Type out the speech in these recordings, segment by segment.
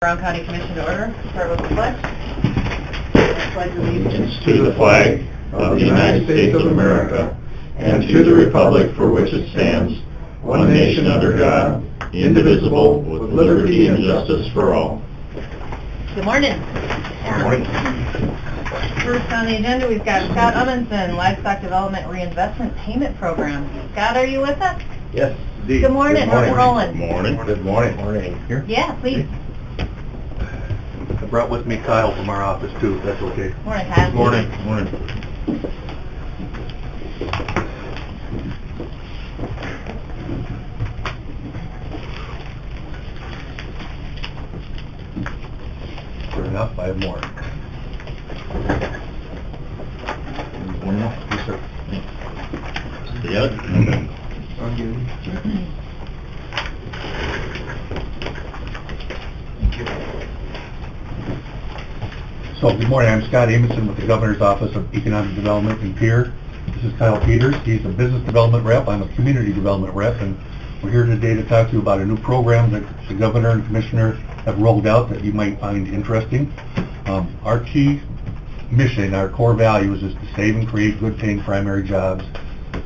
Brown County Commission to order. Start with the pledge. I pledge allegiance to the flag of the United States of America and to the republic for which it stands, one nation under God, indivisible, with liberty and justice for all. Good morning. Good morning. First on the agenda, we've got Scott Amundson, Livestock Development Reinvestment Payment Program. Scott, are you with us? Yes, indeed. Good morning. How's it rolling? Good morning. Good morning. Morning. Here? Yeah, please. I brought with me Kyle from our office too, if that's okay. Morning, Kyle. Morning. Morning. Sure enough, I have more. One more? Yes, sir. You got it? Okay. Thank you. So, good morning. I'm Scott Amundson with the Governor's Office of Economic Development in Pierre. This is Kyle Peters. He's a business development rep. I'm a community development rep, and we're here today to talk to you about a new program that the Governor and Commissioner have rolled out that you might find interesting. Our key mission, our core values, is to save and create good-paying primary jobs,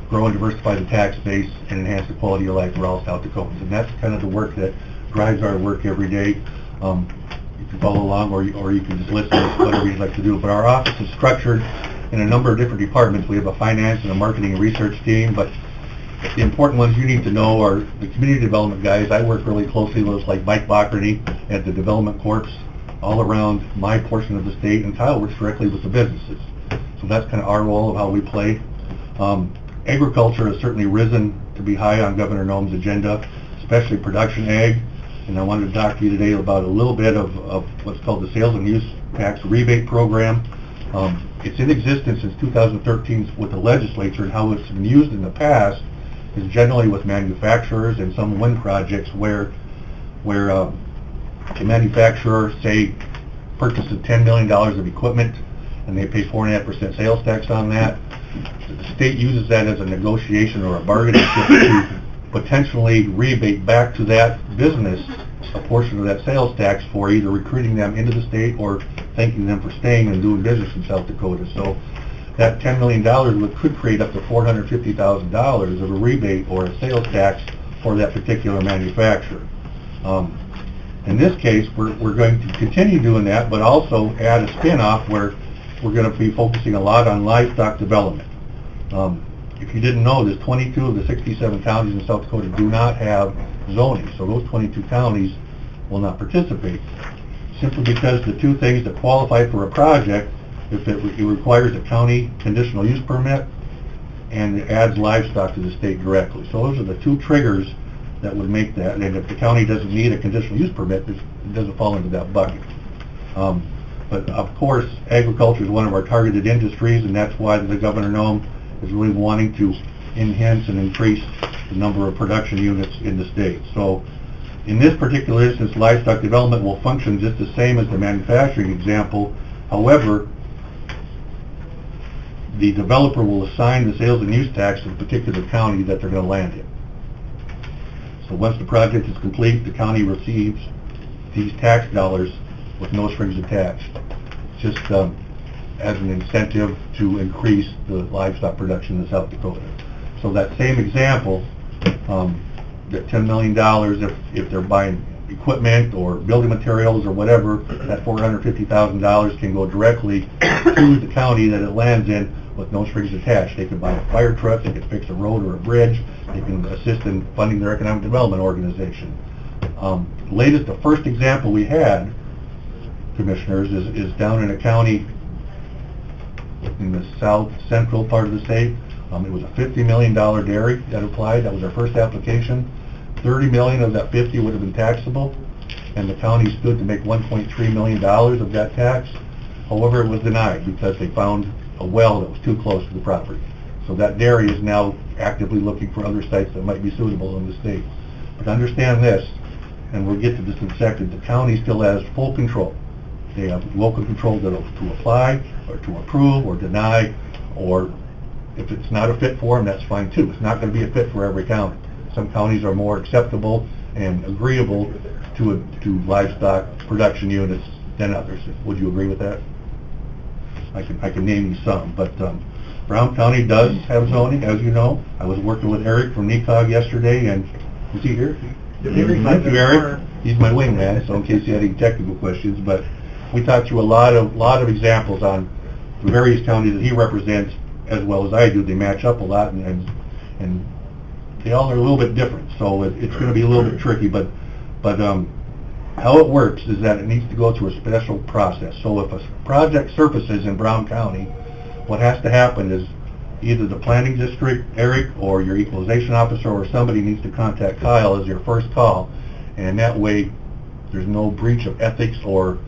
grow and diversify the tax base, and enhance the quality of life for all South Dakotans. And that's kind of the work that drives our work every day. You can follow along, or you can just listen to whatever you'd like to do. But our office is structured in a number of different departments. We have a finance and a marketing and research team, but the important ones you need to know are the community development guys. I work really closely with like Mike Bockerny at the Development Corps all around my portion of the state, and Kyle works directly with the businesses. So that's kind of our role of how we play. Agriculture has certainly risen to be high on Governor Noem's agenda, especially production ag. And I wanted to talk to you today about a little bit of what's called the Sales and Use Tax Rebate Program. It's in existence since 2013 with the legislature, and how it's been used in the past is generally with manufacturers and some wind projects where a manufacturer, say, purchases $10 million of equipment and they pay 4.5% sales tax on that. The state uses that as a negotiation or a bargaining chip to potentially rebate back to that business a portion of that sales tax for either recruiting them into the state or thanking them for staying and doing business in South Dakota. So that $10 million could create up to $450,000 of a rebate or a sales tax for that particular manufacturer. In this case, we're going to continue doing that, but also add a spin-off where we're going to be focusing a lot on livestock development. If you didn't know, there's 22 of the 67 counties in South Dakota do not have zoning, so those 22 counties will not participate, simply because the two things that qualify for a project, if it requires a county conditional use permit and it adds livestock to the state directly. So those are the two triggers that would make that, and if the county doesn't need a conditional use permit, it doesn't fall into that bucket. But of course, agriculture is one of our targeted industries, and that's why the Governor Noem is really wanting to enhance and increase the number of production units in the state. So in this particular instance, livestock development will function just the same as the manufacturing example. However, the developer will assign the sales and use tax to the particular county that they're going to land in. So once the project is complete, the county receives these tax dollars with no strings attached, just as an incentive to increase the livestock production in South Dakota. So that same example, that $10 million, if they're buying equipment or building materials or whatever, that $450,000 can go directly to the county that it lands in with no strings attached. They can buy a fire truck, they can fix a road or a bridge, they can assist in funding their economic development organization. The first example we had, commissioners, is down in a county in the south central part of the state. It was a $50 million dairy that applied. That was our first application. $30 million of that 50 would have been taxable, and the county stood to make $1.3 million of that tax. However, it was denied because they found a well that was too close to the property. So that dairy is now actively looking for other sites that might be suitable in the state. But understand this, and we'll get to this in a second, the county still has full control. They have local control to apply or to approve or deny, or if it's not a fit for them, that's fine too. It's not going to be a fit for every county. Some counties are more acceptable and agreeable to livestock production units than others. Would you agree with that? I can name you some, but Brown County does have zoning, as you know. I was working with Eric from NECOG yesterday, and is he here? Thank you, Eric. He's my wingman, so in case you had any technical questions, but we talked through a lot of examples on the various counties that he represents, as well as I do. They match up a lot, and they all are a little bit different, so it's going to be a little bit tricky, but how it works is that it needs to go through a special process. So if a project surfaces in Brown County, what has to happen is either the planning district, Eric, or your equalization officer, or somebody needs to contact Kyle as your first call, and that way there's no breach of ethics or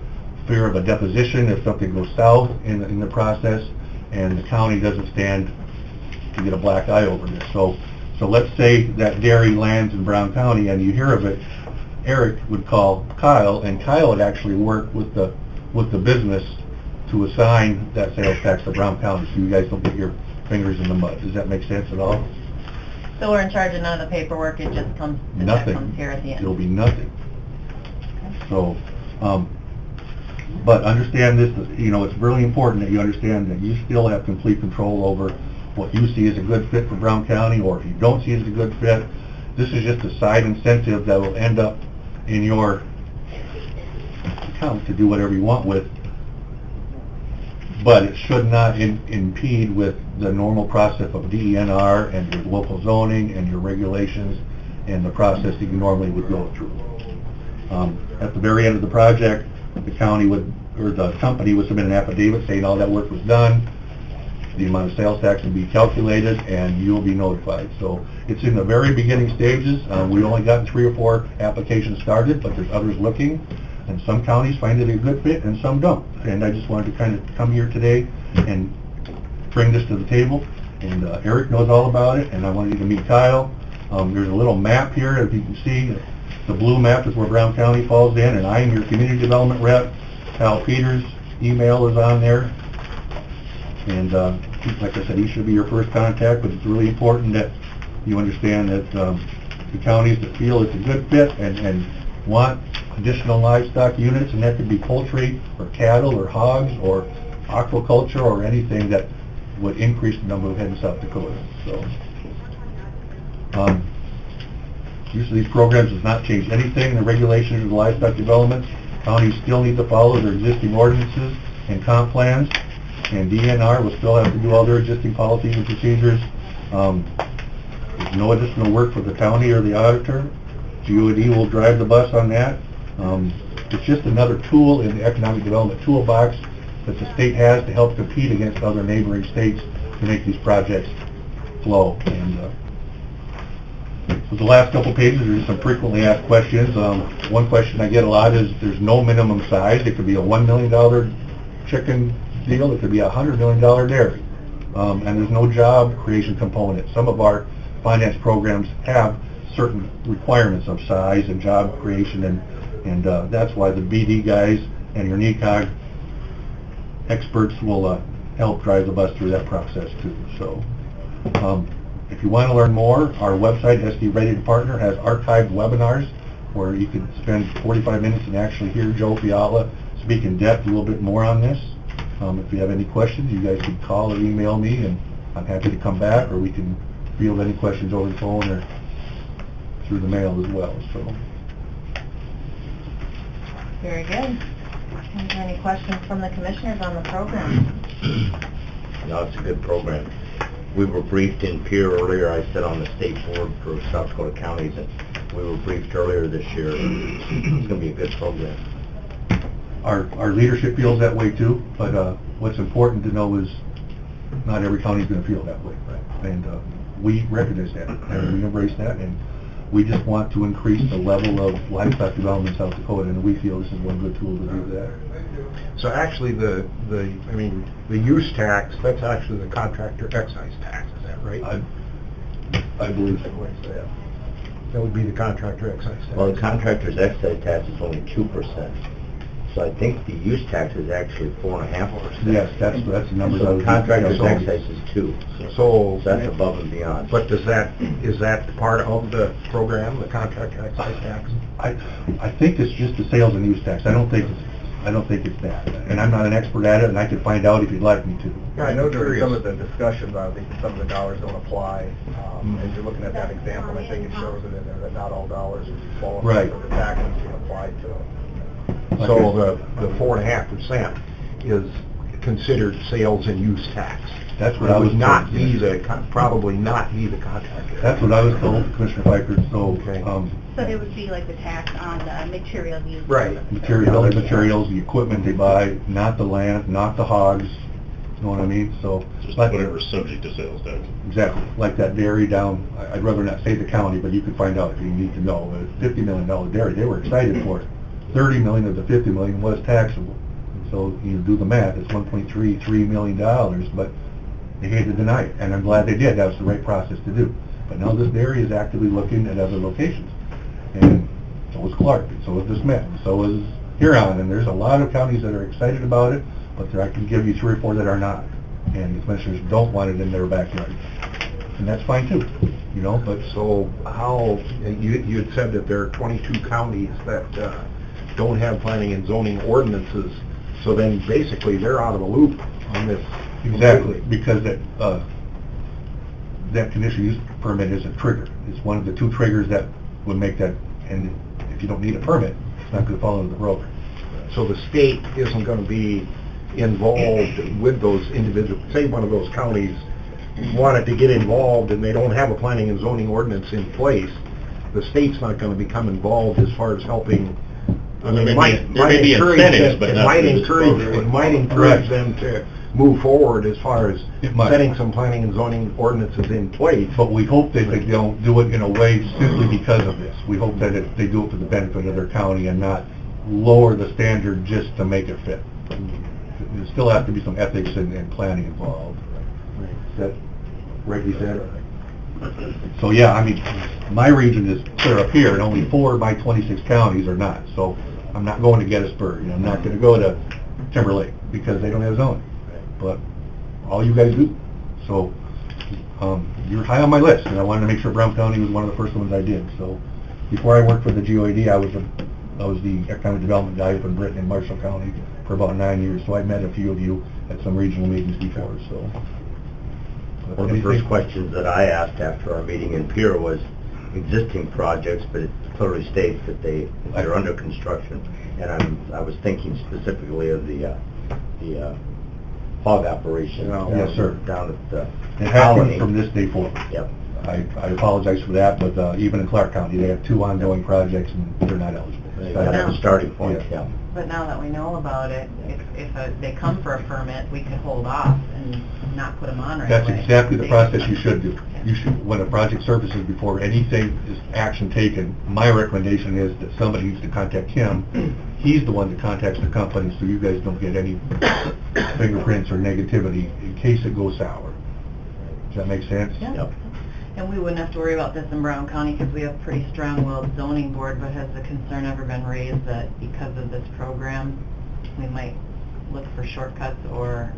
fear of a deposition if something goes south in the process, and the county doesn't stand to get a black eye over this. So let's say that dairy lands in Brown County and you hear of it, Eric would call Kyle, and Kyle would actually work with the business to assign that sales tax to Brown County, so you guys don't get your fingers in the mud. Does that make sense at all? So we're in charge of none of the paperwork, it just comes, the check comes here at the end? It'll be nothing. So, but understand this, it's really important that you understand that you still have complete control over what you see as a good fit for Brown County, or if you don't see as a good fit, this is just a side incentive that will end up in your account to do whatever you want with, but it should not impede with the normal process of DENR and your local zoning and your regulations and the process that you normally would go through. At the very end of the project, the county the company would submit an affidavit saying all that work was done, the amount of sales tax will be calculated, and you'll be notified. So it's in the very beginning stages. We've only gotten 3 or 4 applications started, but there's others looking, and some counties find it a good fit and some don't. And I just wanted to kind of come here today and bring this to the table, and Eric knows all about it, and I wanted you to meet Kyle. There's a little map here, as you can see. The blue map is where Brown County falls in, and I am your community development rep. Kyle Peters' email is on there, and like I said, he should be your first contact, but it's really important that you understand that the counties that feel it's a good fit and want additional livestock units, and that could be poultry or cattle or hogs or aquaculture or anything that would increase the number of head in South Dakota. So use of these programs does not change anything in the regulations of the livestock development. Counties still need to follow their existing ordinances and comp plans, and DNR will still have to do all their existing policies and procedures. There's no additional work for the county or the auditor. GOD will drive the bus on that. It's just another tool in the economic development toolbox that the state has to help compete against other neighboring states to make these projects flow. And so the last couple pages are just some frequently asked questions. One question I get a lot is there's no minimum size. It could be a $1 million chicken deal. It could be a $100 million dairy. And there's no job creation component. Some of our finance programs have certain requirements of size and job creation, and that's why the BD guys and your NECOG experts will help drive the bus through that process too. So if you want to learn more, our website, SD Ready to Partner, has archived webinars where you can spend 45 minutes and actually hear Joe Fiala speak in depth a little bit more on this. If you have any questions, you guys can call or email me, and I'm happy to come back, or we can field any questions over the phone or through the mail as well. So. Very good. Is there any questions from the commissioners on the program? No, it's a good program. We were briefed in Pierre earlier. I sit on the state board for South Dakota counties, and we were briefed earlier this year. It's going to be a good program. Our leadership feels that way too, but what's important to know is not every county is going to feel that way. Right? And we recognize that, and we embrace that, and we just want to increase the level of livestock development in South Dakota, and we feel this is one good tool to do that. So actually the use tax, that's actually the contractor excise tax, is that right? I believe so. Yeah. That would be the contractor excise tax. Well, the contractor's excise tax is only 2%. So I think the use tax is actually 4.5%. Yes, that's the number. So the contractor's excise is 2%. So that's above and beyond. But is that part of the program, the contractor excise tax? I think it's just the sales and use tax. I don't think it's that. And I'm not an expert at it, and I could find out if you'd like me to. Yeah, I know during some of the discussions, I think some of the dollars don't apply. As you're looking at that example, I think it shows it in there that not all dollars qualify Right. for the tax that's being applied to it. So the 4.5% is considered sales and use tax. That's what I was Would not told. be probably not be the contractor. That's what I was told, Commissioner Piper, so, Okay. So it would be like the tax on the material used. Right. building materials, the equipment they buy, not the land, not the hogs, you know what I mean? So, Just like- whatever's subject to sales tax. Exactly, like that dairy down, I'd rather not say the county, but you could find out if you need to know. But $50 million dairy, they were excited for it. 30 million of the 50 million was taxable. So you do the math, it's $1.33 million, but they had to deny it, and I'm glad they did. That was the right process to do. But now this dairy is actively looking at other locations. And so is Clark, and so is De Smet, and so is Huron, and there's a lot of counties that are excited about it, but I can give you 3 or 4 that are not. And the commissioners don't want it in their backyard. And that's fine too, you know, but So how, you had said that there are 22 counties that don't have planning and zoning ordinances, so then basically they're out of the loop on this. exactly, because that conditional use permit is a trigger. It's one of the 2 triggers that would make that, and if you don't need a permit, it's not going to fall into the program. So the state isn't going to be involved with those individual, say one of those counties wanted to get involved and they don't have a planning and zoning ordinance in place, the state's not going to become involved as far as helping. I mean, There it may might be encourage incentives, them, but it not might through this encourage, program. it might encourage Correct. them to move forward as far as It might. setting some planning and zoning ordinances in place. But we hope that they don't do it in a way simply because of this. We hope that they do it for the benefit of their county and not lower the standard just to make it fit. There still has to be some ethics and planning involved. Is that right, you said? So, yeah, I mean, my region is clear up here, and only 4 of my 26 counties are not. So I'm not going to Gettysburg, I'm not going to go to Timberlake, because they don't have zoning. But all you guys do. So you're high on my list, and I wanted to make sure Brown County was one of the first ones I did. So before I worked for the GOAD, I was the economic development guy up in Britain and Marshall County for about 9 years. So I met a few of you at some regional meetings before. So One of the first questions that I asked after our meeting in Pierre was existing projects, but it clearly states that they're under construction. And I was thinking specifically of the hog operation Yes, sir. down at the it happened colony. from this day forward. Yep. I apologize for that, but even in Clark County, they have 2 ongoing projects and they're not eligible. That's the starting point, Yeah. yeah. But now that we know about it, if they come for a permit, we could hold off and not put them on right away. That's exactly the process you should do. You should, when a project surfaces, before anything is action taken, my recommendation is that somebody needs to contact him. He's the one that contacts the company, so you guys don't get any fingerprints or negativity in case it goes sour. Does that make sense? Yeah. Yep. And we wouldn't have to worry about this in Brown County because we have pretty strong-willed zoning board, but has the concern ever been raised that because of this program, we might look for shortcuts or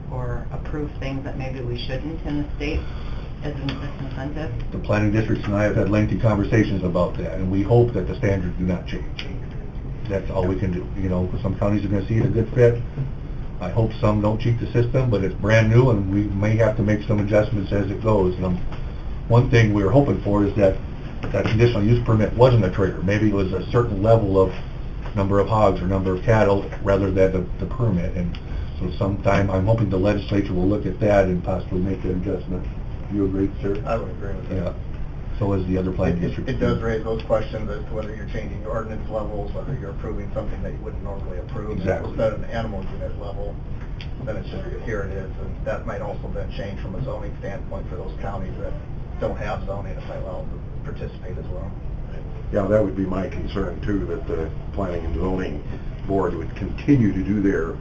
approve things that maybe we shouldn't in the state as an incentive? The planning districts and I have had lengthy conversations about that, and we hope that the standards do not change. That's all we can do. You know, some counties are going to see it a good fit. I hope some don't cheat the system, but it's brand new, and we may have to make some adjustments as it goes. And one thing we were hoping for is that conditional use permit wasn't a trigger. Maybe it was a certain level of number of hogs or number of cattle rather than the permit. And so sometime, I'm hoping the legislature will look at that and possibly make an adjustment. Do you agree, sir? I would agree with that. Yeah. So is the other planning district. It does raise those questions as to whether you're changing your ordinance levels, whether you're approving something that you wouldn't normally approve. Exactly. Instead of an animal unit level, then it's just, here it is, and that might also then change from a zoning standpoint for those counties that don't have zoning, if they allow them to participate as well. Yeah, that would be my concern too, that the planning and zoning board would continue to do their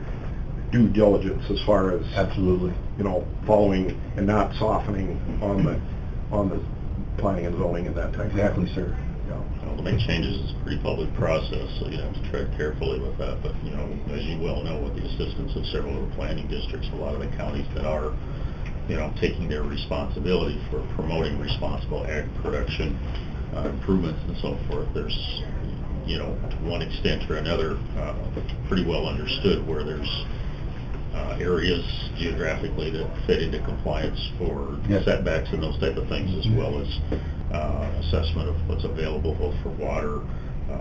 due diligence as far as, Absolutely. you know, following and not softening on the planning and zoning and that type of thing. Exactly, sir. Yeah. Well, to make changes is a pretty public process, so you have to tread carefully with that. But, you know, as you well know, with the assistance of several of the planning districts, a lot of the counties that are, you know, taking their responsibility for promoting responsible ag production, improvements and so forth, there's you know, to one extent or another, pretty well understood where there's areas geographically that fit into compliance for Yes. setbacks and those type of things, as well as assessment of what's available both for water,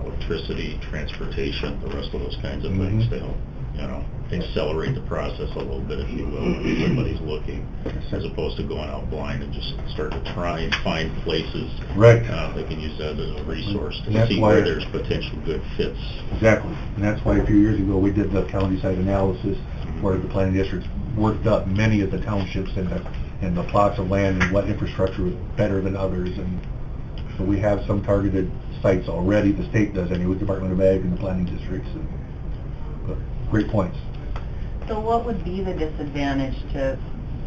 electricity, transportation, the rest of those kinds of things to help, you know, accelerate the process a little bit, if you will, when somebody's looking, as opposed to going out blind and just start to try and find places. Right. They can use that as a resource And to that's see why- where there's potential good fits. Exactly, and that's why a few years ago, we did the county-side analysis, where the planning districts worked up many of the townships and the plots of land and what infrastructure was better than others, and so we have some targeted sites already, the state does anyway, Department of Ag and the planning districts, but great points. So what would be the disadvantage to,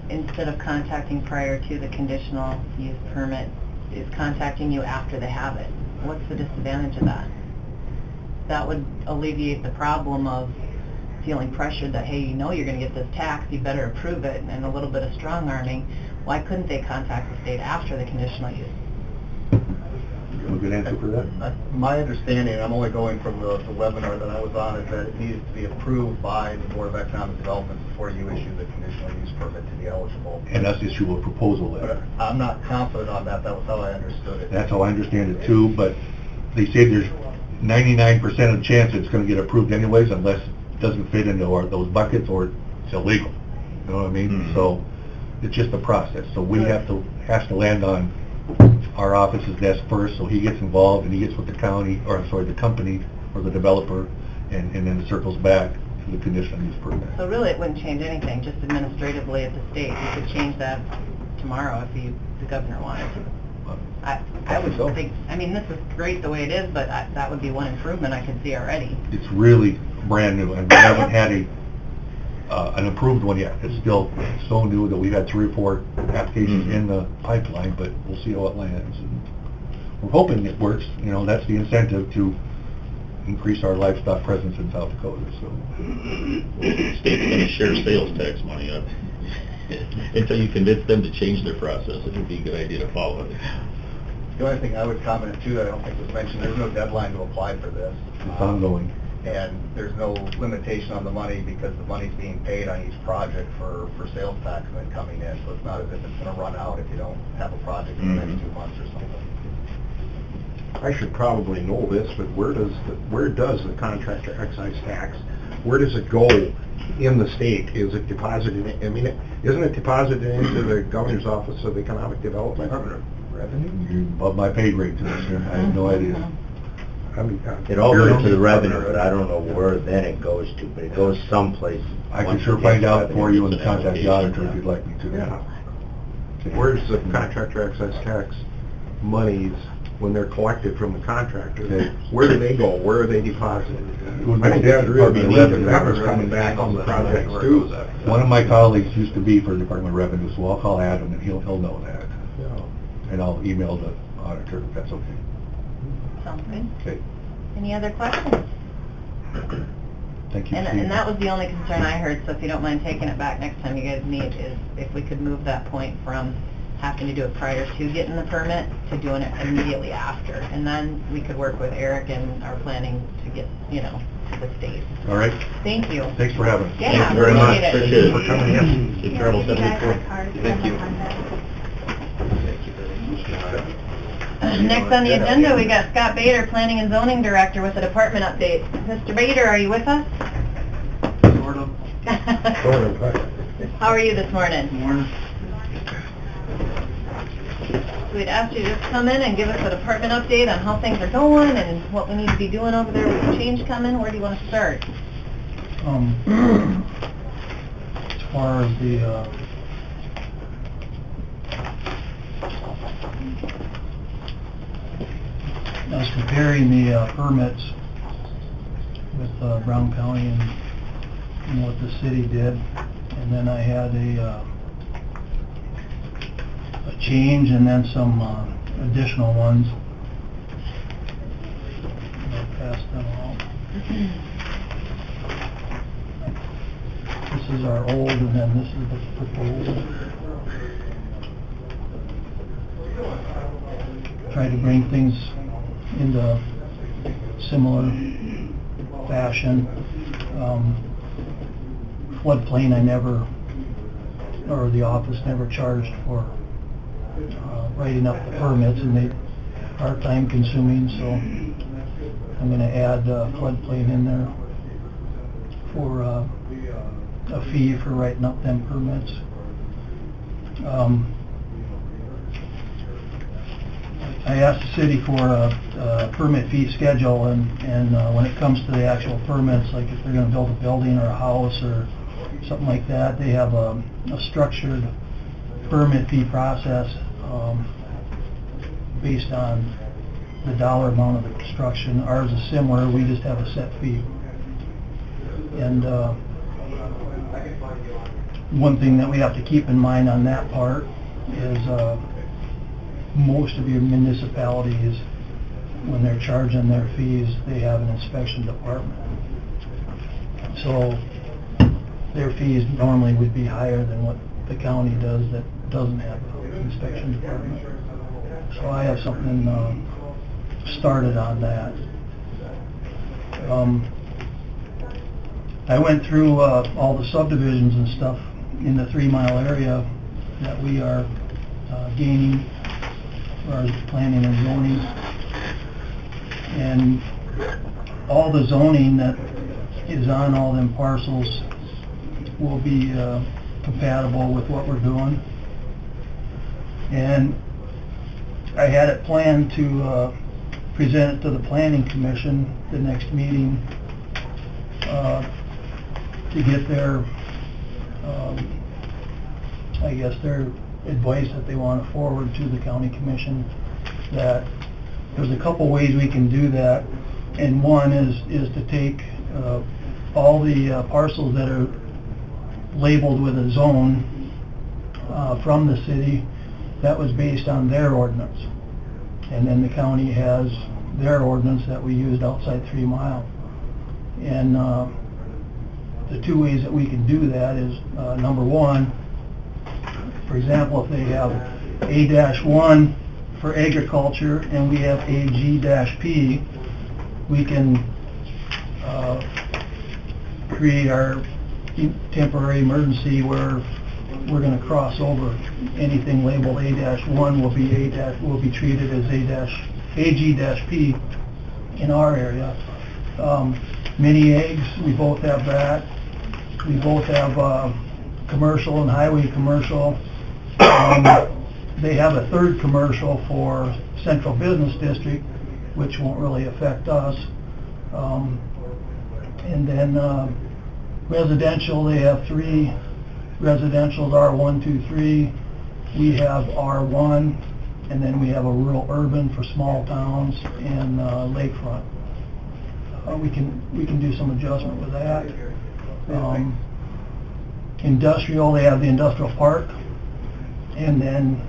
instead of contacting prior to the conditional use permit, is contacting you after they have it? What's the disadvantage of that? That would alleviate the problem of feeling pressured that, hey, you know you're going to get this tax, you better approve it, and a little bit of strong arming. Why couldn't they contact the state after the conditional use? You have a good answer for that? My understanding, I'm only going from the webinar that I was on, is that it needs to be approved by the Board of Economic Development before you issue the conditional use permit to be eligible. And us issue a proposal But letter. I'm not confident on that. That was how I understood it. That's how I understand it too, but they say there's 99% of the chance it's going to get approved anyways, unless it doesn't fit into those buckets or it's illegal. You know what I mean? Mhm. So it's just a process. So we has to land on our office's desk first, so he gets involved and he gets with the county, or sorry, the company or the developer, and then it circles back to the conditional use permit. So really, it wouldn't change anything, just administratively at the state. You could change that tomorrow if the governor wanted to. I would So. think, I mean, this is great the way it is, but that would be one improvement I could see already. It's really brand new, and we haven't had an approved one yet. It's still so new that we've had 3 or 4 applications in the pipeline, but we'll see how it lands. And we're hoping it works, you know, that's the incentive to increase our livestock presence in South Dakota, so. The state's going to share sales tax money until you convince them to change their process. It would be a good idea to follow it. The only thing I would comment too, I don't think was mentioned, there's no deadline to apply for this. It's ongoing. And there's no limitation on the money because the money's being paid on each project for sales tax then coming in. So it's not as if it's going to run out if you don't have a project in the next 2 months or something. I should probably know this, but where does the contractor excise tax, where does it go in the state? Is it deposited, I mean, isn't it deposited into the Governor's Office of Economic Development? Revenue? You're above my pay grade, Commissioner, I have no idea. I mean, It all goes to the revenue, but I don't know where then it goes to, but it goes someplace. I can once sure it find gets out revenue. for you and It's an contact the application, auditor if you'd like me to. Yeah. Okay. Where's the contractor excise tax monies when they're collected from the contractor? Okay. Where do they go? Where are they deposited? It would I think be that'd really be Department of neat if Revenue. that was coming back on the projects too. One of my colleagues used to be for the Department of Revenue, so I'll call Adam and he'll know that. Yeah. And I'll email the auditor if that's okay. Sounds good. Okay, Any other questions? thank you. And that was the only concern I heard, so if you don't mind taking it back next time you guys meet, is if we could move that point from having to do it prior to getting the permit to doing it immediately after. And then we could work with Eric and our planning to get, you know, to the state. All right, Thank you. thanks for having us. Yeah, Thank you very much. appreciate it. Appreciate it. For coming in. Safe travels, You guys 74. have cards. Thank you. Next on the agenda, we got Scott Bader, Planning and Zoning Director, with a department update. Mr. Bader, are you with us? Sort of. How are you this morning? Morning. We'd asked you to just come in and give us a department update on how things are going and what we need to be doing over there with the change coming. Where do you want to start? As far as the, I was comparing the permits with Brown County and what the city did, and then I had a change and then some additional ones. I'll pass them out. This is our old, and then this is the proposed. Try to bring things into similar fashion. Floodplain, I never, or the office never charged for writing up the permits, and they are time consuming, so I'm going to add floodplain in there for a fee for writing up them permits. I asked the city for a permit fee schedule, and when it comes to the actual permits, like if they're going to build a building or a house or something like that, they have a structured permit fee process based on the dollar amount of the construction. Ours is similar, we just have a set fee. And one thing that we have to keep in mind on that part is most of your municipalities, when they're charging their fees, they have an inspection department. So their fees normally would be higher than what the county does that doesn't have an inspection department. So I have something started on that. I went through all the subdivisions and stuff in the 3 mile area that we are gaining as far as planning and zoning. And all the zoning that is on all them parcels will be compatible with what we're doing. And I had it planned to present it to the Planning Commission the next meeting to get their, I guess, their advice that they want to forward to the County Commission. That there's a couple ways we can do that, and one is to take all the parcels that are labeled with a zone from the city that was based on their ordinance, and then the county has their ordinance that we used outside 3 mile. And the two ways that we can do that is number one, for example, if they have A-1 for agriculture and we have AG-P, we can create our temporary emergency where we're going to cross over. Anything labeled A-1 will be treated as AG-P in our area. Mini eggs, we both have that. We both have commercial and highway commercial. They have a third commercial for Central Business District, which won't really affect us. And then residential, they have 3 residentials, R1, 2, 3. We have R1, and then we have a rural urban for small towns and lakefront. We can do some adjustment with that. Industrial, they have the industrial park, and then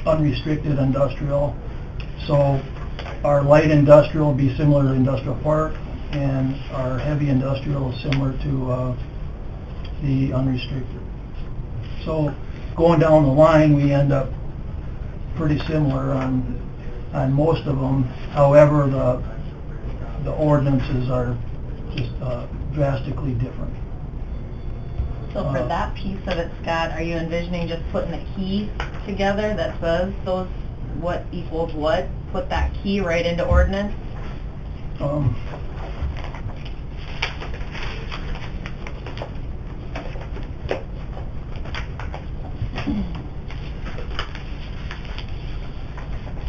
unrestricted industrial. So our light industrial will be similar to industrial park, and our heavy industrial is similar to the unrestricted. So going down the line, we end up pretty similar on most of them. However, the ordinances are just drastically different. So for that piece of it, Scott, are you envisioning just putting a key together that says those, what equals what? Put that key right into ordinance?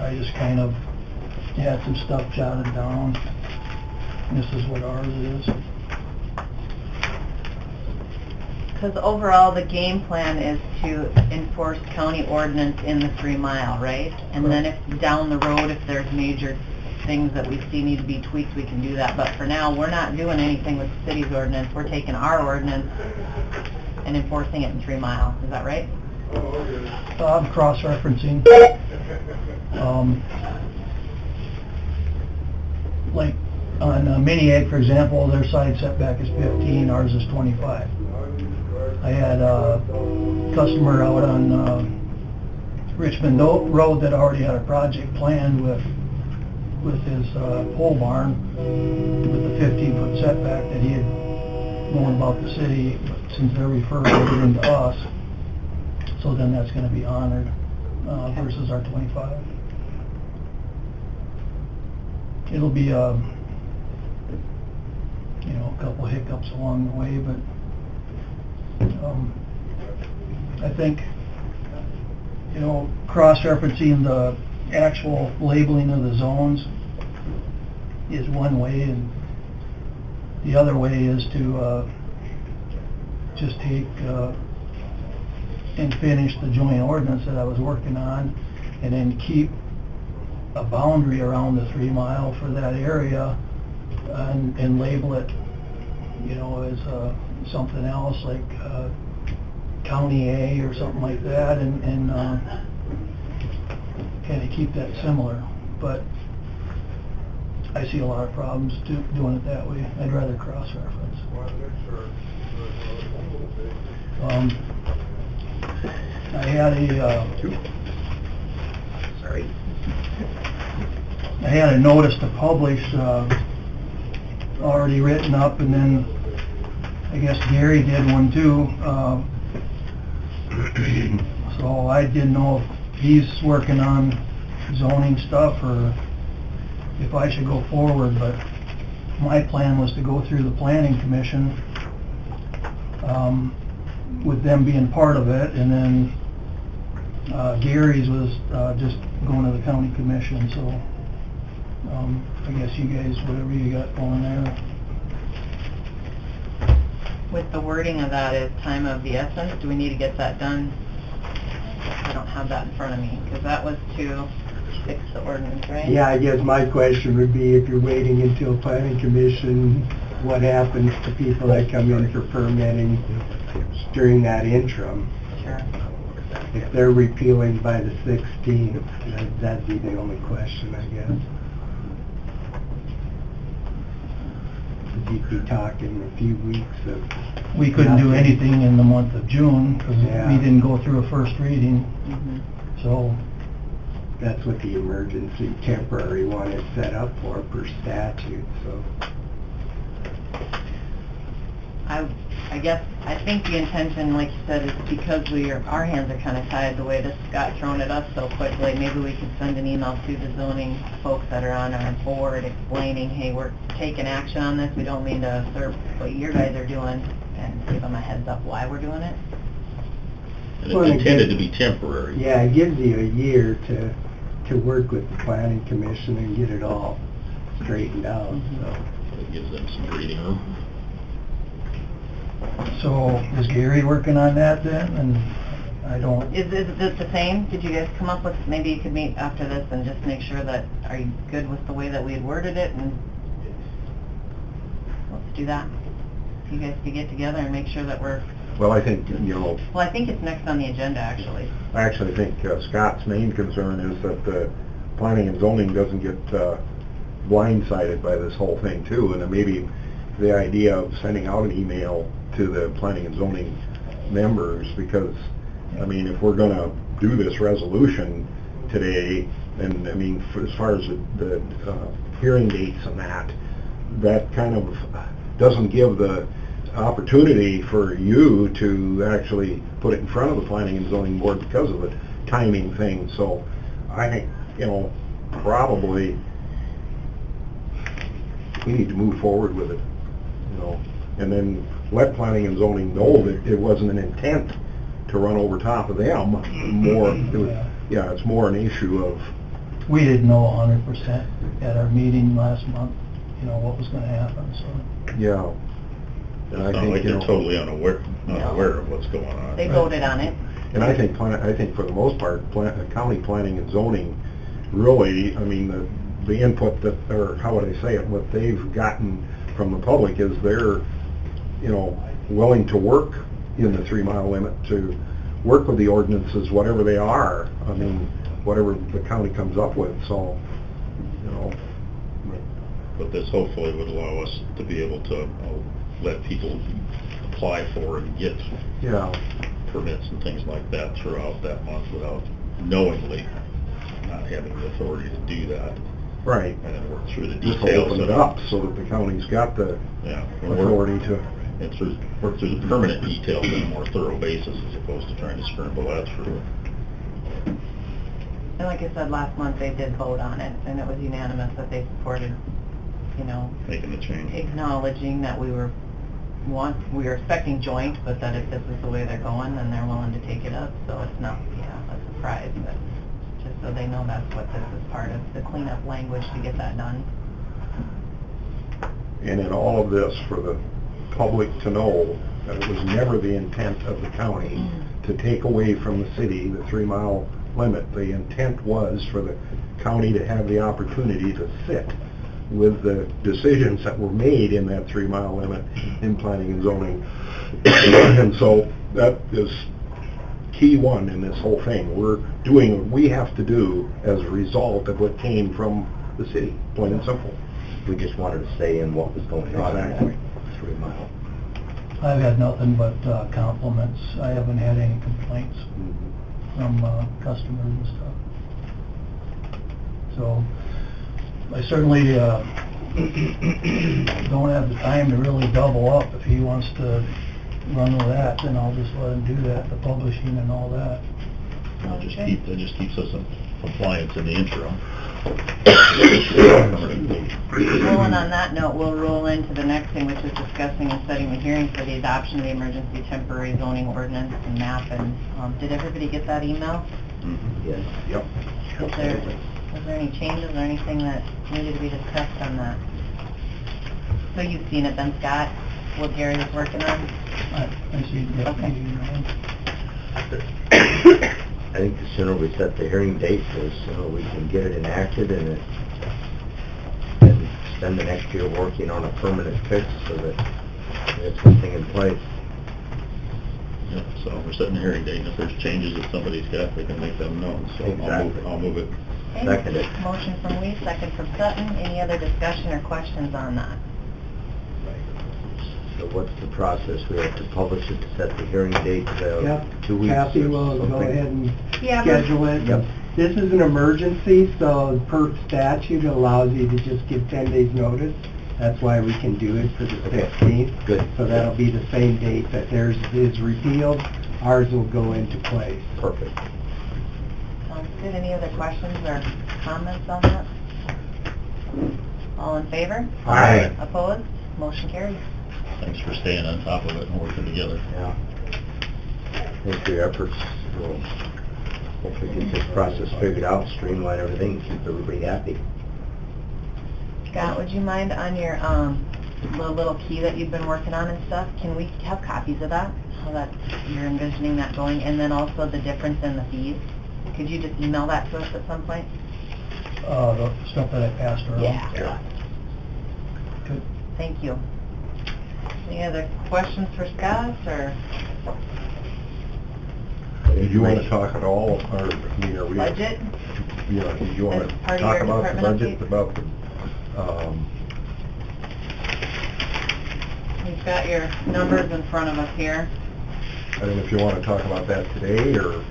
I just kind of had some stuff jotted down. This is what ours is. Because overall, the game plan is to enforce county ordinance in the 3 mile, right? And then if down the road, if there's major things that we see need to be tweaked, we can do that. But for now, we're not doing anything with the city's ordinance. We're taking our ordinance and enforcing it in 3 mile. Is that right? I'm cross-referencing. Like on Mini Egg, for example, their side setback is 15, ours is 25. I had a customer out on Richmond Road that already had a project planned with with his pole barn with the 15-foot setback that he had known about the city, but since they're referring everything to us, so then that's gonna be honored versus our 25. It'll be a couple hiccups along the way, but I think, cross-referencing the actual labeling of the zones is one way, and the other way is to just take and finish the joint ordinance that I was working on, and then keep a boundary around the 3 mile for that area, and label it, as something else like County A or something like that, and kind of keep that similar. But I see a lot of problems doing it that way. I'd rather cross-reference. I had a notice to publish already written up, and then I guess Gary did one too. So I didn't know if he's working on zoning stuff or if I should go forward, but my plan was to go through the planning commission with them being part of it, and then Gary's was just going to the county commission. So I guess you guys, whatever you got going there. With the wording of that, is time of the essence, do we need to get that done? I don't have that in front of me, because that was to fix the ordinance, right? Yeah, I guess my question would be, if you're waiting until planning commission, what happens to people that come in for permitting during that interim? Sure. If they're repealing by the 16th, that'd be the only question, I guess. You'd be talking a few weeks of... We couldn't do anything in the month of June, because Yeah. we didn't go through a first reading, so... That's what the emergency temporary one is set up for per statute, so... I think the intention, like you said, is because our hands are kind of tied the way this got thrown at us so quickly. Maybe we could send an email to the zoning folks that are on our board explaining, hey, we're taking action on this. We don't mean to serve what you guys are doing, and give them a heads up why we're doing it. And it's intended to be temporary. Yeah, it gives you a year to work with the planning commission and get it all straightened out, so... It gives them some breathing room. So, is Gary working on that then? And I don't... Is this the same? Did you guys come up with, maybe you could meet after this and just make sure that, are you good with the way that we had worded it? And let's do that. So you guys can get together and make sure that we're... Well, I think, Well, I think it's next on the agenda, actually. I actually think Scott's main concern is that the planning and zoning doesn't get blindsided by this whole thing too, and then maybe the idea of sending out an email to the planning and zoning members, because, I mean, if we're gonna do this resolution today, and I mean, as far as the hearing dates and that kind of doesn't give the opportunity for you to actually put it in front of the planning and zoning board because of the timing thing. So I think, probably we need to move forward with it, and then let planning and zoning know that it wasn't an intent to run over top of them. It's more an issue of... We didn't know 100% at our meeting last month, what was going to happen, so... Yeah. And I think, like they're totally unaware of what's going on. They voted on it. And I think for the most part, county planning and zoning, really, I mean, the input that, or how would I say it, what they've gotten from the public is they're, willing to work in the 3 mile limit, to work with the ordinances, whatever they are. I mean, whatever the county comes up with, so, But this hopefully would allow us to be able to let people apply for and get permits and things like that throughout that month without knowingly not having the authority to do that. Right. And then work through the Just to details. open it of up so that the county's got the Yeah. authority to... And work through the permanent details on a more thorough basis as opposed to trying to sprinkle that through. And like I said, last month they did vote on it, and it was unanimous that they supported, you know, Making the change. acknowledging that we were expecting joint, but that if this is the way they're going, then they're willing to take it up, so it's not, a surprise, but just so they know that's what this is part of, the cleanup language to get that done. And in all of this, for the public to know that it was never the intent of the county to take away from the city the 3-mile limit. The intent was for the county to have the opportunity to sit with the decisions that were made in that 3-mile limit in planning and zoning. And so that is key one in this whole thing. We're doing what we have to do as a result of what came from the city, plain and simple. We just wanted to say in what was going on in Exactly. that 3 mile. I've had nothing but compliments. I haven't had any complaints from customers and stuff. So I certainly don't have the time to really double up. If he wants to run with that, then I'll just let him do that, the publishing and all that. That Okay. just keeps us in compliance in the interim. Well, and on that note, we'll roll into the next thing, which is discussing and setting the hearing for the adoption of the emergency temporary zoning ordinance and map, and did everybody get that email? Yes. Yep. Was there any changes or anything that needed to be discussed on that? So you've seen it then, Scott, what Gary was working on? I see, yeah. Okay. I think the sooner we set the hearing date, the sooner we can get it enacted and spend the next year working on a permanent fix so that it's something in place. Yep, so we're setting a hearing date, and if there's changes that somebody's got, they can make them known, so Exactly. I'll move it. Okay. Second it. Motion from Lee, second from Sutton. Any other discussion or questions on that? So what's the process? We have to publish it to set the hearing date, Yep. 2 weeks Kathy or will go something? ahead and Yeah, schedule it. Yep. This is an emergency, so per statute it allows you to just give 10 days notice. That's why we can do it for the Okay. 16th. Good. So that'll be the same date that theirs is repealed, ours will go into place. Perfect. Sounds good. Any other questions or comments on that? All in favor? Aye. Opposed? Motion carries. Thanks for staying on top of it and working together. Yeah. Thanks for your efforts. We'll hopefully get this process figured out, streamline everything, and keep everybody happy. Scott, would you mind on your, the little key that you've been working on and stuff, can we have copies of that? How that, you're envisioning that going, and then also the difference in the fees? Could you just email that to us at some point? The stuff that I passed around. Yeah. Good. Thank you. Any other questions for Scott, or Did you want to talk at all, or, I mean, are we... budget? Yeah, did you want As to part of talk your about the department budget, update? about the, We've got your numbers in front of us here. I don't know if you want to talk about that today, or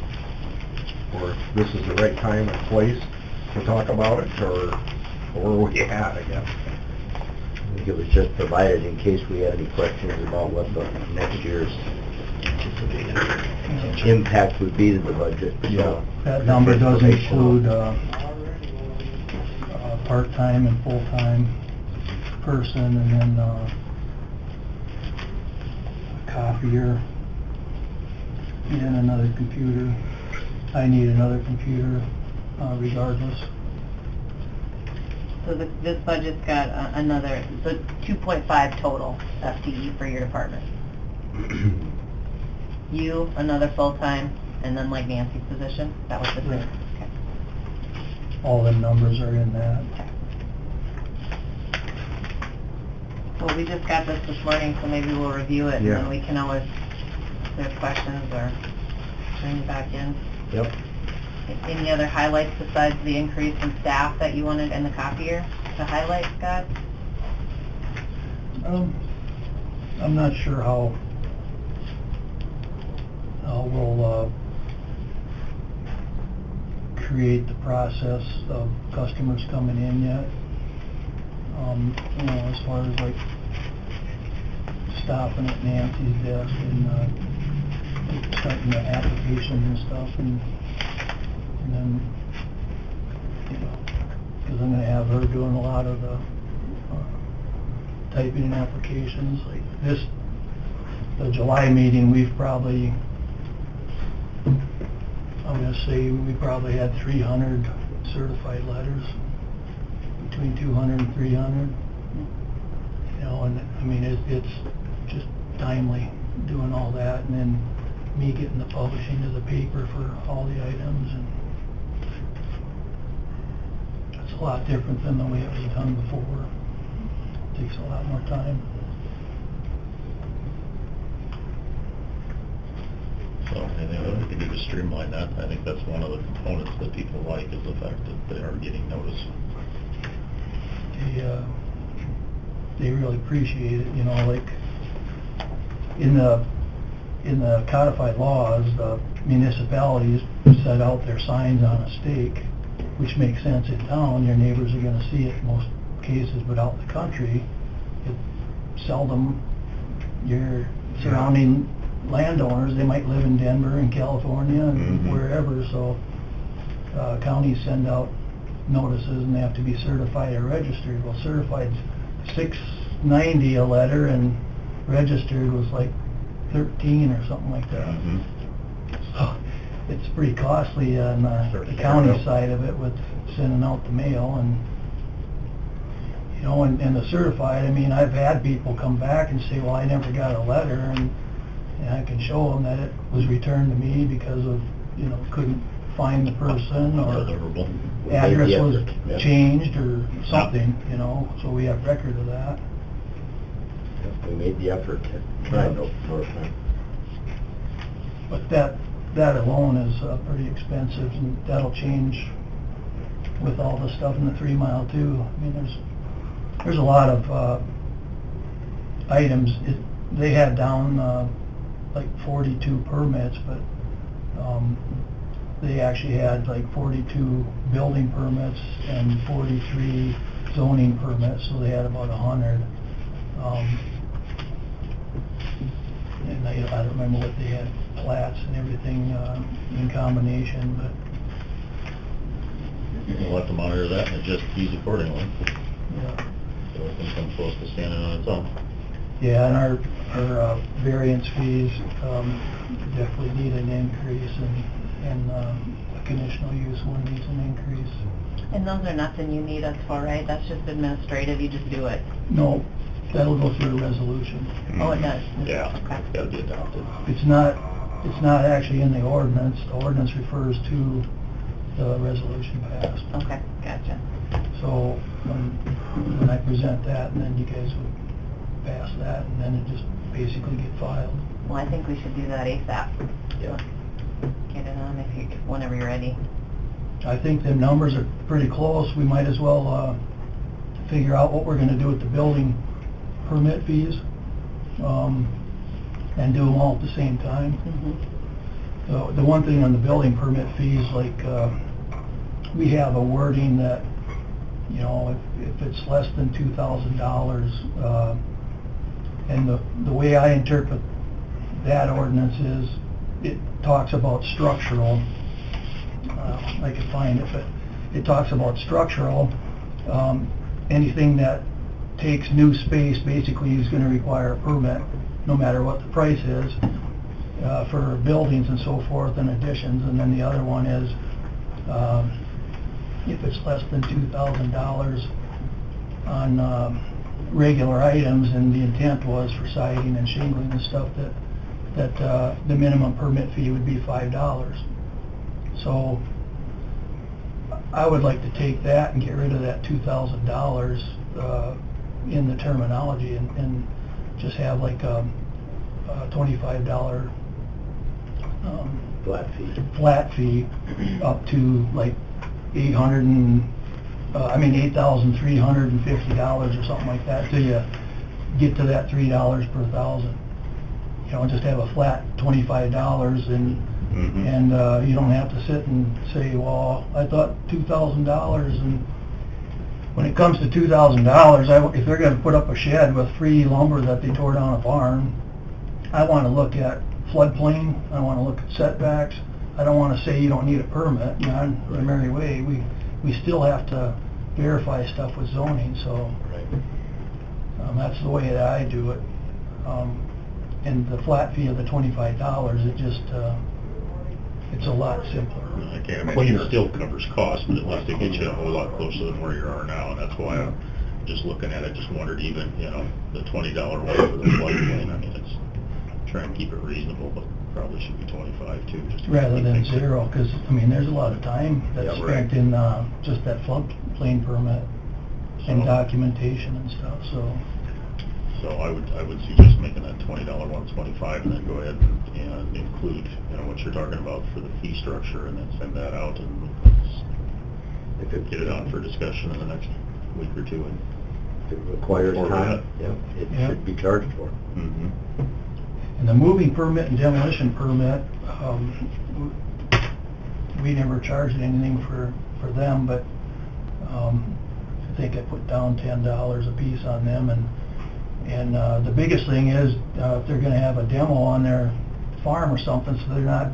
if this is the right time and place to talk about it, or where we at, I guess. I think it was just provided in case we had any questions about what the next year's impact would be to the budget. So That number does informational. include part-time and full-time person, and then a copier, and another computer. I need another computer regardless. So this budget's got another, so 2.5 total FTE for your department. You, another full-time, and then like Nancy's position, that was the same? Right. Okay. All the numbers are in that. Well, we just got this morning, so maybe we'll review it, and then Yeah. we can always, if there's questions, or bring it back in. Yep. Any other highlights besides the increase in staff that you wanted in the copier to highlight, Scott? I'm not sure how we'll create the process of customers coming in yet. You know, as far as like stopping at Nancy's desk and starting the applications and stuff, and then, you know, because I'm going to have her doing a lot of the typing in applications. Like the July meeting, we've probably, I'm going to say we probably had 300 certified letters, between 200 and 300. You know, and I mean, it's just timely doing all that, and then me getting the publishing of the paper for all the items, and it's a lot different than the way it was done before. It takes a lot more time. So anything that we can do to streamline that, I think that's one of the components that people like, is the fact that they are getting notice. They really appreciate it, you know, like in the codified laws, the municipalities set out their signs on a stake, which makes sense in town. Your neighbors are going to see it in most cases, but out in the country, it seldom. Your surrounding landowners, they might live in Denver and California and wherever, so counties send out notices and they have to be certified or registered. Well, certified's $6.90 a letter, and registered was like 13 or something like that. So it's pretty costly on the county side of it with sending out the mail, and you know, and the certified, I mean, I've had people come back and say, well, I never got a letter, and I can show them that it was returned to me because of, you know, couldn't find the person, or address was changed or something, you know, so we have record of that. We made the effort to try to notify. But that alone is pretty expensive, and that'll change with all the stuff in the 3 mile too. I mean, there's a lot of items. They had down like 42 permits, but they actually had like 42 building permits and 43 zoning permits, so they had about 100. And I don't remember what they had, plats and everything in combination, but We'll have to monitor that and adjust fees accordingly, yeah. so it can come close to standing on its own. Yeah, and our variance fees definitely need an increase, and the conditional use one needs an increase. And those are nothing you need us for, right? That's just administrative, you just do it? No, that'll go through a resolution. Oh, it does? Yeah, Okay. it's gotta be adopted. It's not actually in the ordinance. The ordinance refers to the resolution passed. Okay, gotcha. So when I present that, and then you guys would pass that, and then it just basically get filed. Well, I think we should do that ASAP. Yeah. Get it on whenever you're ready. I think the numbers are pretty close. We might as well figure out what we're going to do with the building permit fees, and do them all at the same time. So the one thing on the building permit fees, like we have a wording that, you know, if it's less than $2,000, and the way I interpret that ordinance is, it talks about structural. I can find it, but it talks about structural. Anything that takes new space basically is going to require a permit, no matter what the price is, for buildings and so forth and additions. And then the other one is, if it's less than $2,000 on regular items, and the intent was for siding and shingling and stuff, that the minimum permit fee would be $5. So I would like to take that and get rid of that $2,000 in the terminology, and just have like a $25 flat fee up to like $8,350 or something like that, till you get to that $3 per thousand. You know, just have a flat $25, and Mhm. And you don't have to sit and say, well, I thought $2,000, and when it comes to $2,000, if they're gonna put up a shed with free lumber that they tore down a barn, I wanna look at floodplain, I wanna look at setbacks. I don't wanna say you don't need a permit. You know, on the Merry Way, we still have to verify stuff with zoning, so that's the way that I do it. And the flat fee of the $25, it just, it's a lot simpler. I can't imagine it still covers costs, but at least it gets you a whole lot closer than where you are now, and that's why I'm just looking at it, just wondered even, you know, the $20 one for the floodplain, I mean, it's, try and keep it reasonable, but probably should be 25 too, just to Rather keep than things- zero, because, I mean, there's a lot of time that's Yeah, right. spent in just that floodplain permit and So- documentation and stuff, so. So I would suggest making that $20 one 25, and then go ahead and include, you know, what you're talking about for the fee structure, and then send that out, and If it get it on for discussion in the next week or two. And if it requires Or time, that. yeah, it Yeah. should be charged for. Mhm. And the moving permit and demolition permit, we never charged anything for them, but I think I put down $10 a piece on them, and the biggest thing is if they're gonna have a demo on their farm or something, so they're not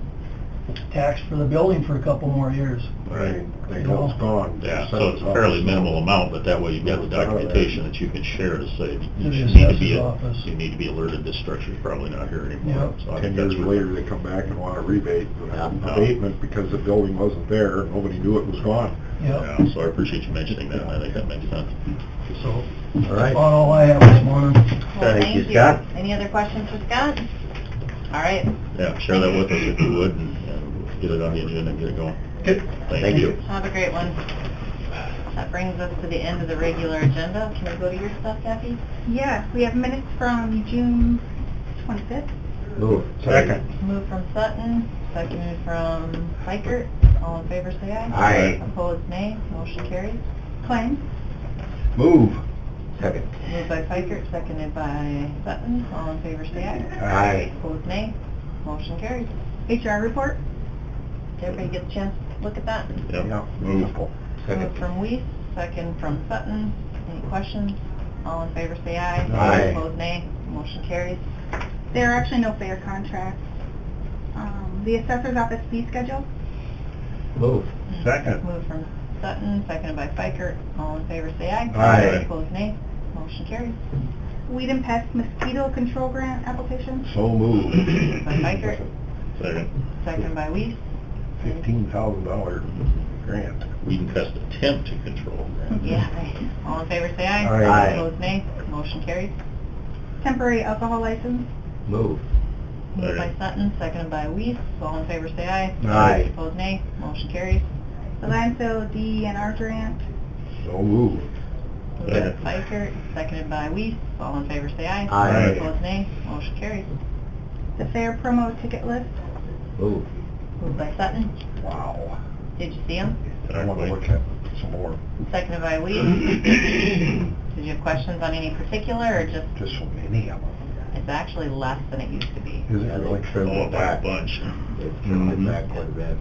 taxed for the building for a couple more years. Right. They know it's gone. Yeah, so it's a fairly minimal amount, but that way you've got the documentation that you can share to say To you the need to assessor's be, office. you need to be alerted this structure's probably not here anymore. Yep. So I 10 think years that's where- later, they come back and want a rebate, Yeah. abatement, because the building wasn't there, nobody knew it was gone. Yep, Yeah, so I appreciate you mentioning that, and I think that makes sense. so, All that's right. about all I have this morning. Well, Thank you, Scott. Any other questions for Scott? All right. Yeah, share that with us if you would, and get it on the agenda and get it going. Good. Thank you. Have a great one. That brings us to the end of the regular agenda. Can we go to your stuff, Kathy? Yeah, we have minutes from June 25th. Move. Second. Moved from Sutton, seconded from Reichert. All in favor, say aye. Aye. Opposed, nay. Motion carries. Claims. Move. Second. Moved by Reichert, seconded by Sutton. All in favor, say aye. Aye. Opposed, nay. Motion carries. HR report. Did everybody get a chance to look at that? Yep. Yeah, move. Second. Moved from Weiss, second from Sutton. Any questions? All in favor, say aye. Aye. Opposed, nay. Motion carries. There are actually no fair contracts. The assessor's office fee schedule. Move. Second. Moved from Sutton, seconded by Reichert. All in favor, say aye. Aye. Opposed, nay. Motion carries. Weed and pest mosquito control grant application. So moved. Moved by Reichert, Second. seconded by Weiss. $15,000 grant. We can test attempt to control. Yeah. All in favor, say aye. Aye. Opposed, nay. Motion carries. Temporary alcohol license. Move. Moved by Second. Sutton, seconded by Weiss. All in favor, say aye. Aye. Opposed, nay. Motion carries. The landfill DNR grant. So moved. Moved by Reichert, seconded by Weiss. All in favor, say aye. Aye. Opposed, nay. Motion carries. The fair promo ticket list. Move. Moved by Sutton. Wow. Did you see him? I want to look at some more. Seconded by Weiss. Did you have questions on any particular, or just, Just so many of them. it's actually less than it used to be? Is it really? Oh, by a bunch. They've trimmed it back quite a bit.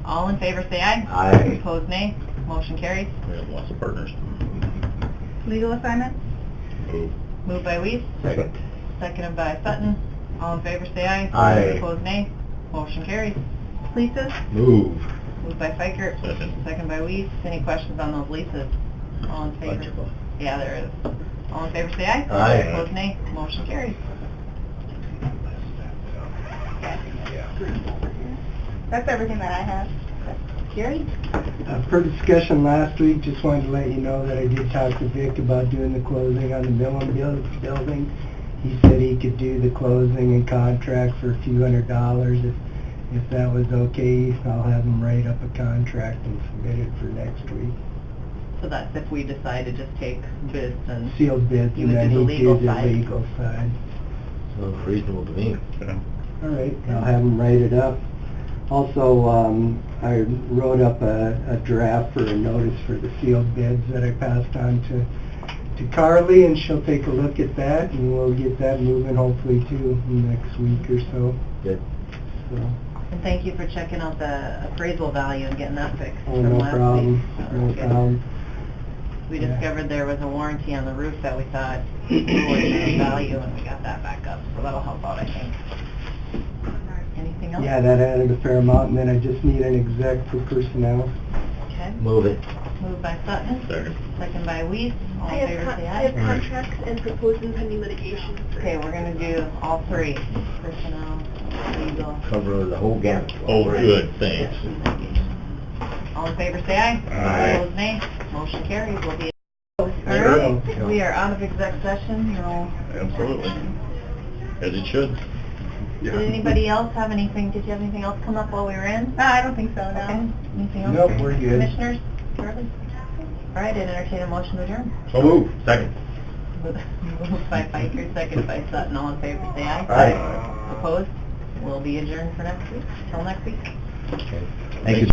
All in favor, say aye. Aye. Opposed, nay. Motion carries. We have lots of partners. Legal assignment. Move. Moved by Weiss, Second. seconded by Sutton. All in favor, say aye. Aye. Opposed, nay. Motion carries. Leases. Move. Moved by Reichert, Second. seconded by Weiss. Any questions on those leases? All in Bunch of favor? them. Yeah, there is. All in favor, say aye. Aye. Opposed, nay. Motion carries. That's everything that I have. Gary? Per discussion last week, just wanted to let you know that I did talk to Vic about doing the closing on the Millen building. He said he could do the closing and contract for a few $100. If that was okay, I'll have him write up a contract and submit it for next week. So that's if we decide to just take bids and... Sealed bids, You and would then do the he'd legal do the side. legal side. Sounds reasonable to me. Okay. All right, I'll have him write it up. Also, I wrote up a draft for a notice for the sealed bids that I passed on to Carly, and she'll take a look at that, and we'll get that moving hopefully too next week or so. Good. So, And thank you for checking out the appraisal value and getting that fixed Oh, from no last problem, week. That was no good. problem. We Yeah. discovered there was a warranty on the roof that we thought was the value, and we got that back up, so that'll help out, I think. Anything else? Yeah, that added a fair amount, and then I just need an exec for personnel. Okay. Move it. Moved by Sutton, Second. second by Weiss. All I in have favor, say I have aye. contracts and proposed and pending litigation. Okay, we're gonna do all three, personnel, legal. Cover the whole gamut. Oh, good, thanks. All in favor, say aye. Aye. Opposed, nay. Motion carries. We'll be. All Sure. right, we are out of exec session. No. Absolutely. As it should. Did anybody else have anything, did you have anything else come up while we were in? I don't think so, Okay. no. Anything else? Nope, we're good. Commissioners? Charlie? All right, I'd entertain a motion to adjourn. So move. Second. Moved by Piker, second by Sutton. All in favor, say aye. Aye. Opposed? We'll be adjourned for next week, till next week. Thank you.